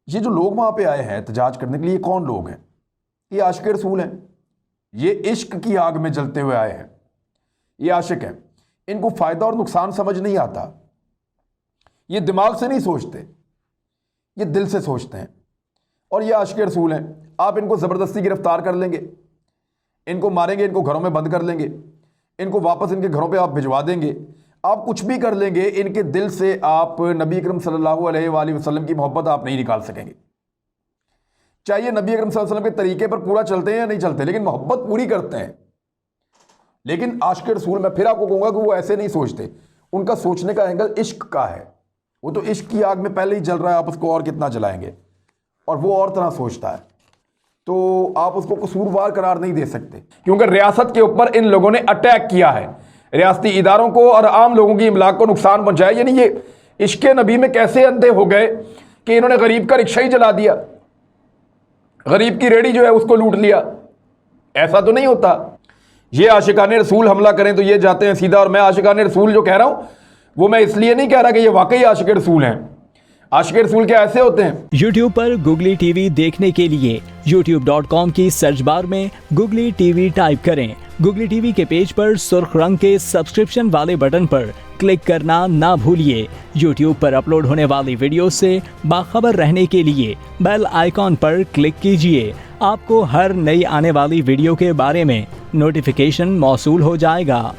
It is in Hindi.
ये जो लोग वहां पे आए हैं एहतजाज करने के लिए, ये कौन लोग हैं? ये आशिक रसूल हैं। ये इश्क की आग में जलते हुए आए हैं। ये आशिक हैं। इनको फायदा और नुकसान समझ नहीं आता। ये दिमाग से नहीं सोचते, ये दिल से सोचते हैं। और ये आशिक रसूल हैं। आप इनको ज़बरदस्ती गिरफ्तार कर लेंगे, इनको मारेंगे, इनको घरों में बंद कर लेंगे, इनको वापस इनके घरों पे आप भिजवा देंगे, आप कुछ भी कर लेंगे, इनके दिल से आप नबी अकरम सल्लल्लाहु अलैहि वसल्लम की मोहब्बत आप नहीं निकाल सकेंगे। चाहिए नबी अकरम सल्लल्लाहु अलैहि वसल्लम के तरीके पर पूरा चलते हैं या नहीं चलते, लेकिन मोहब्बत पूरी करते हैं। लेकिन आशिक रसूल, मैं फिर आपको कहूँगा कि वो ऐसे नहीं सोचते। उनका सोचने का एंगल इश्क का है। वो तो इश्क की आग में पहले ही जल रहा है, आप उसको और कितना जलाएंगे। और वो और तरह सोचता है, तो आप उसको कसूरवार करार नहीं दे सकते, क्योंकि रियासत के ऊपर इन लोगों ने अटैक किया है, रियासती इदारों को और आम लोगों की इमलाक को नुकसान पहुंचाया। यानी ये इश्क नबी में कैसे अंधे हो गए कि इन्होंने गरीब का रिक्शा ही जला दिया, गरीब की रेडी जो है उसको लूट लिया। ऐसा तो नहीं होता। ये आशिकाने रसूल हमला करें तो ये जाते हैं सीधा। और मैं आशिकाने रसूल जो कह रहा हूं वो मैं इसलिए नहीं कह रहा कि ये वाकई आशिक रसूल हैं। आशिक रसूल क्या ऐसे होते हैं? YouTube पर गुगली टीवी देखने के लिए youtube.com की सर्च बार में गुगली टीवी टाइप करें। गुगली टीवी के पेज पर सुर्ख रंग के सब्सक्रिप्शन वाले बटन पर क्लिक करना ना भूलिए। YouTube पर अपलोड होने वाली वीडियो से बाखबर रहने के लिए बेल आइकॉन पर क्लिक कीजिए। आपको हर नई आने वाली वीडियो के बारे में नोटिफिकेशन मौसूल हो जाएगा।